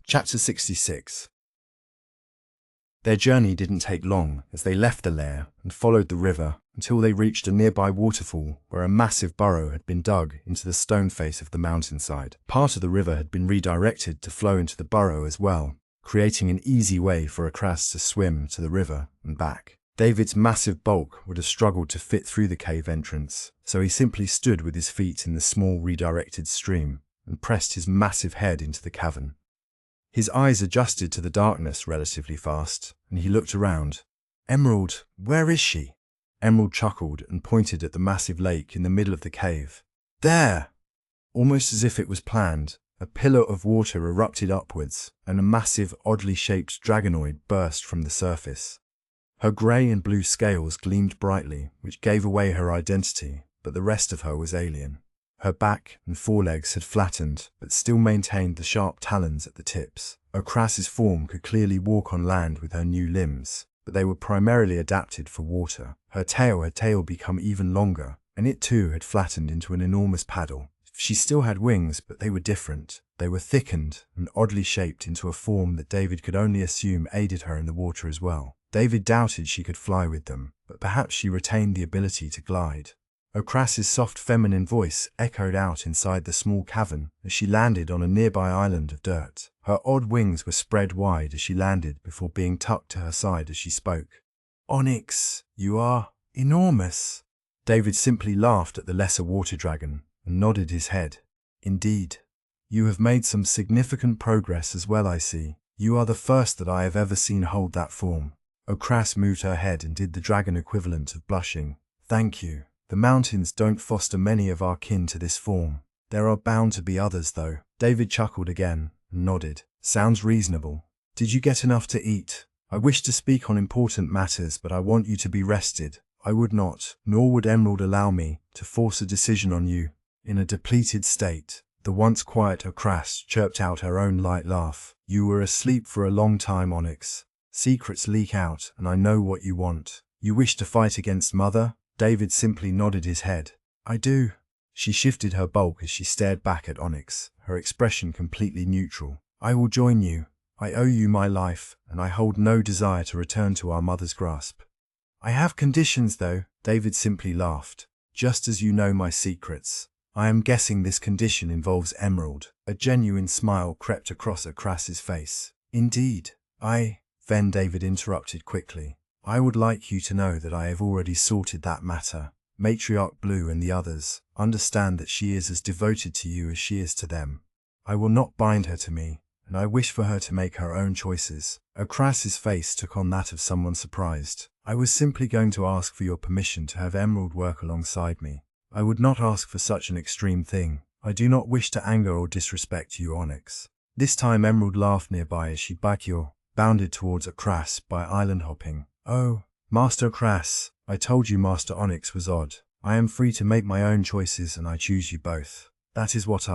Chapter 66. Their journey didn't take long as they left the lair and followed the river until they reached a nearby waterfall where a massive burrow had been dug into the stone face of the mountainside. Part of the river had been redirected to flow into the burrow as well, creating an easy way for Okraz to swim to the river and back. David's massive bulk would have struggled to fit through the cave entrance, so he simply stood with his feet in the small redirected stream and pressed his massive head into the cavern. His eyes adjusted to the darkness relatively fast, and he looked around. "Emerald, where is she?" Emerald chuckled and pointed at the massive lake in the middle of the cave. "There!" Almost as if it was planned, a pillar of water erupted upwards, and a massive, oddly shaped dragonoid burst from the surface. Her grey and blue scales gleamed brightly, which gave away her identity, but the rest of her was alien. Her back and forelegs had flattened, but still maintained the sharp talons at the tips. Okraz's form could clearly walk on land with her new limbs, but they were primarily adapted for water. Her tail had become even longer, and it too had flattened into an enormous paddle. She still had wings, but they were different. They were thickened and oddly shaped into a form that David could only assume aided her in the water as well. David doubted she could fly with them, but perhaps she retained the ability to glide. Okraz's soft feminine voice echoed out inside the small cavern as she landed on a nearby island of dirt. Her odd wings were spread wide as she landed before being tucked to her side as she spoke. "Onyx, you are enormous." David simply laughed at the lesser water dragon and nodded his head. "Indeed. You have made some significant progress as well, I see. You are the first that I have ever seen hold that form." Okraz moved her head and did the dragon equivalent of blushing. "Thank you. The mountains don't foster many of our kin to this form. There are bound to be others, though." David chuckled again and nodded. "Sounds reasonable. Did you get enough to eat? I wish to speak on important matters, but I want you to be rested. I would not, nor would Emerald allow me, to force a decision on you." In a depleted state, the once quiet Okraz chirped out her own light laugh. "You were asleep for a long time, Onyx. Secrets leak out, and I know what you want. You wish to fight against Mother?" David simply nodded his head. "I do." She shifted her bulk as she stared back at Onyx, her expression completely neutral. "I will join you. I owe you my life, and I hold no desire to return to our mother's grasp." "I have conditions, though." David simply laughed. "Just as you know my secrets. I am guessing this condition involves Emerald." A genuine smile crept across Okraz's face. "Indeed. Then David interrupted quickly. "I would like you to know that I have already sorted that matter. Matriarch Blue and the others understand that she is as devoted to you as she is to them. I will not bind her to me, and I wish for her to make her own choices." Okraz's face took on that of someone surprised. "I was simply going to ask for your permission to have Emerald work alongside me. I would not ask for such an extreme thing. I do not wish to anger or disrespect you, Onyx." This time Emerald laughed nearby as she bounded towards Okraz by island hopping. "Oh, Master Okraz, I told you Master Onyx was odd. I am free to make my own choices and I choose you both. That is what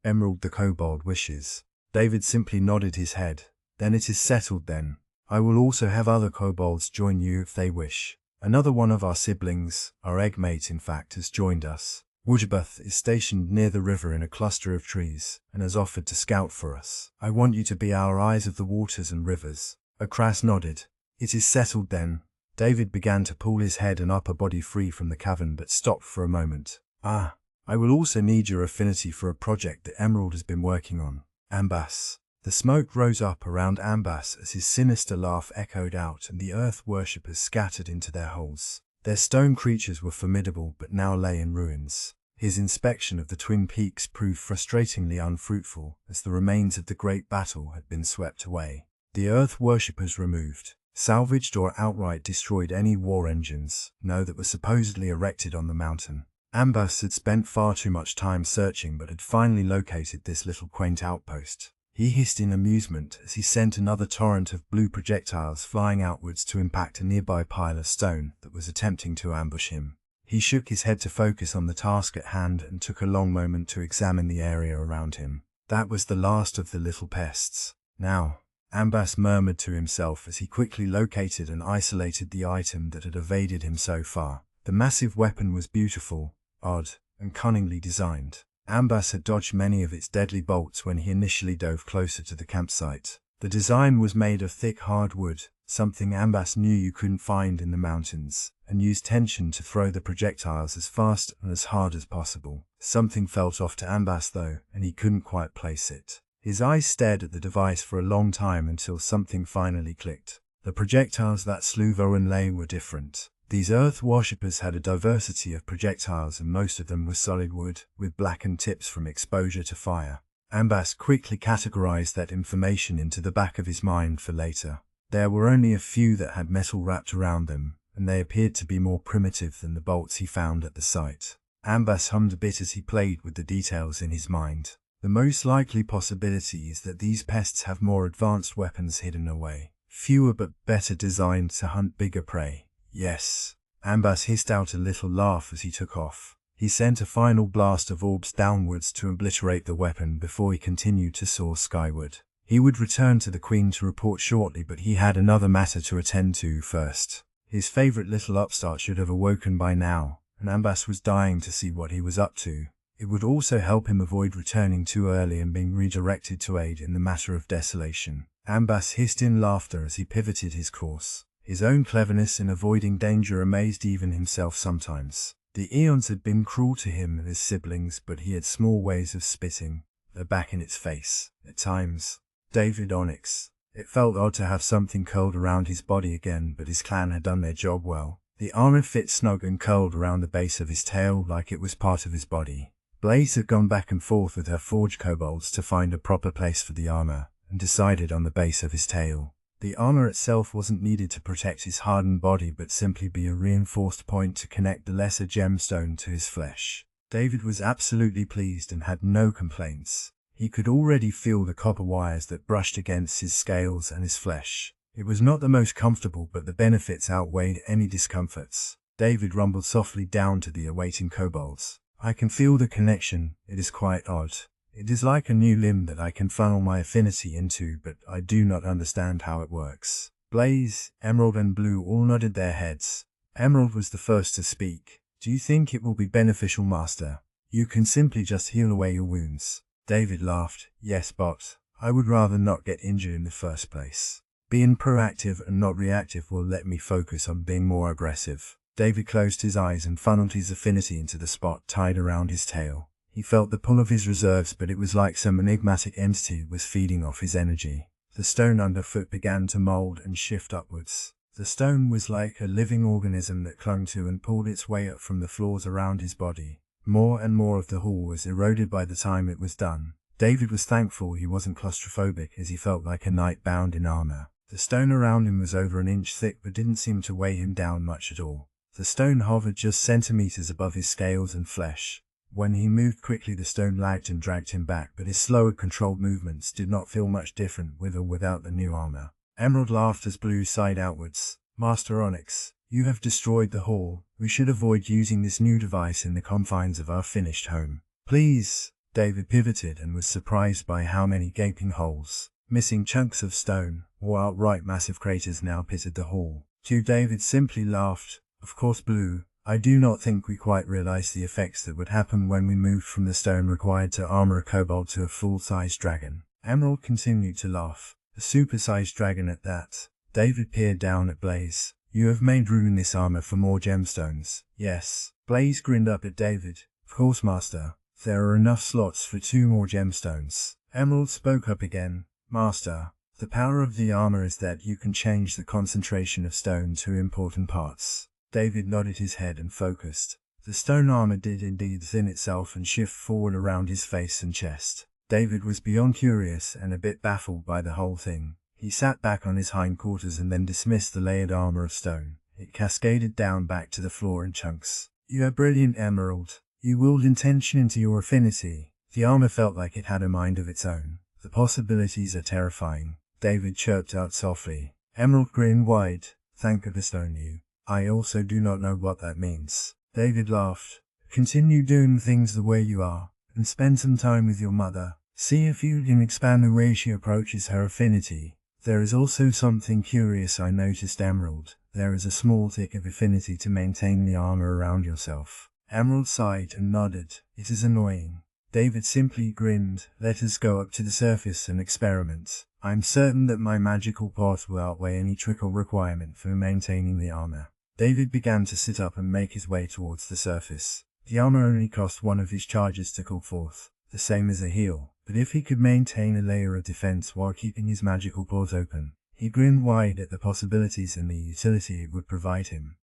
Emerald the Kobold, wishes." David simply nodded his head. "Then it is settled then. I will also have other kobolds join you if they wish. Another one of our siblings, our egg mate in fact, has joined us. Woodbuth is stationed near the river in a cluster of trees and has offered to scout for us. I want you to be our eyes of the waters and rivers." Okraz nodded. "It is settled then." David began to pull his head and upper body free from the cavern but stopped for a moment. "I will also need your affinity for a project that Emerald has been working on. Ambass." The smoke rose up around Ambass as his sinister laugh echoed out and the earth worshippers scattered into their holes. Their stone creatures were formidable but now lay in ruins. His inspection of the Twin Peaks proved frustratingly unfruitful as the remains of the great battle had been swept away. The earth worshippers removed, salvaged or outright destroyed any war engines that were supposedly erected on the mountain. Ambass had spent far too much time searching but had finally located this little quaint outpost. He hissed in amusement as he sent another torrent of blue projectiles flying outwards to impact a nearby pile of stone that was attempting to ambush him. He shook his head to focus on the task at hand and took a long moment to examine the area around him. That was the last of the little pests. "Now," Ambass murmured to himself as he quickly located and isolated the item that had evaded him so far. The massive weapon was beautiful, odd, and cunningly designed. Ambass had dodged many of its deadly bolts when he initially dove closer to the campsite. The design was made of thick hardwood, something Ambass knew you couldn't find in the mountains, and used tension to throw the projectiles as fast and as hard as possible. Something felt off to Ambass though, and he couldn't quite place it. His eyes stared at the device for a long time until something finally clicked. The projectiles that slew Voenlay were different. These Earth worshippers had a diversity of projectiles, and most of them were solid wood, with blackened tips from exposure to fire. Ambass quickly categorized that information into the back of his mind for later. There were only a few that had metal wrapped around them, and they appeared to be more primitive than the bolts he found at the site. Ambass hummed a bit as he played with the details in his mind. The most likely possibility is that these pests have more advanced weapons hidden away, fewer but better designed to hunt bigger prey. Yes. Ambass hissed out a little laugh as he took off. He sent a final blast of orbs downwards to obliterate the weapon before he continued to soar skyward. He would return to the Queen to report shortly, but he had another matter to attend to first. His favorite little upstart should have awoken by now, and Ambass was dying to see what he was up to. It would also help him avoid returning too early and being redirected to aid in the matter of desolation. Ambass hissed in laughter as he pivoted his course. His own cleverness in avoiding danger amazed even himself sometimes. The eons had been cruel to him and his siblings, but he had small ways of spitting back in its face. At times, David Onyx. It felt odd to have something curled around his body again, but his clan had done their job well. The armor fit snug and curled around the base of his tail like it was part of his body. Blaze had gone back and forth with her forge kobolds to find a proper place for the armor, and decided on the base of his tail. The armor itself wasn't needed to protect his hardened body, but simply be a reinforced point to connect the lesser gemstone to his flesh. David was absolutely pleased and had no complaints. He could already feel the copper wires that brushed against his scales and his flesh. It was not the most comfortable, but the benefits outweighed any discomforts. David rumbled softly down to the awaiting kobolds. I can feel the connection. It is quite odd. It is like a new limb that I can funnel my affinity into, but I do not understand how it works. Blaze, Emerald and Blue all nodded their heads. Emerald was the first to speak. Do you think it will be beneficial, Master? You can simply just heal away your wounds. David laughed. Yes, but I would rather not get injured in the first place. Being proactive and not reactive will let me focus on being more aggressive. David closed his eyes and funneled his affinity into the spot tied around his tail. He felt the pull of his reserves, but it was like some enigmatic entity was feeding off his energy. The stone underfoot began to mold and shift upwards. The stone was like a living organism that clung to and pulled its way up from the floors around his body. More and more of the hall was eroded by the time it was done. David was thankful he wasn't claustrophobic, as he felt like a knight bound in armor. The stone around him was over an inch thick, but didn't seem to weigh him down much at all. The stone hovered just centimeters above his scales and flesh. When he moved quickly, the stone lagged and dragged him back, but his slower, controlled movements did not feel much different with or without the new armor. Emerald laughed as Blue sighed outwards. Master Onyx, you have destroyed the hall. We should avoid using this new device in the confines of our finished home. Please. David pivoted and was surprised by how many gaping holes, missing chunks of stone, or outright massive craters now pitted the hall. David simply laughed. Of course, Blue. I do not think we quite realized the effects that would happen when we moved from the stone required to armor a kobold to a full-sized dragon. Emerald continued to laugh. A super-sized dragon at that. David peered down at Blaze. You have made room in this armor for more gemstones. Yes. Blaze grinned up at David. Of course, Master. There are enough slots for 2 more gemstones. Emerald spoke up again. Master, the power of the armor is that you can change the concentration of stone to important parts. David nodded his head and focused. The stone armor did indeed thin itself and shift forward around his face and chest. David was beyond curious and a bit baffled by the whole thing. He sat back on his hindquarters and then dismissed the layered armor of stone. It cascaded down back to the floor in chunks. You are brilliant, Emerald. You willed intention into your affinity. The armor felt like it had a mind of its own. The possibilities are terrifying. David chirped out softly. Emerald grinned wide. Thank goodness only you. I also do not know what that means. David laughed. Continue doing things the way you are, and spend some time with your mother. See if you can expand the way she approaches her affinity. There is also something curious I noticed, Emerald. There is a small tick of affinity to maintain the armor around yourself. Emerald sighed and nodded. It is annoying. David simply grinned. Let us go up to the surface and experiment. I'm certain that my magical path will outweigh any trickle requirement for maintaining the armor. David began to sit up and make his way towards the surface. The armor only cost one of his charges to call forth, the same as a heal, but if he could maintain a layer of defense while keeping his magical port open, he grinned wide at the possibilities and the utility it would provide him.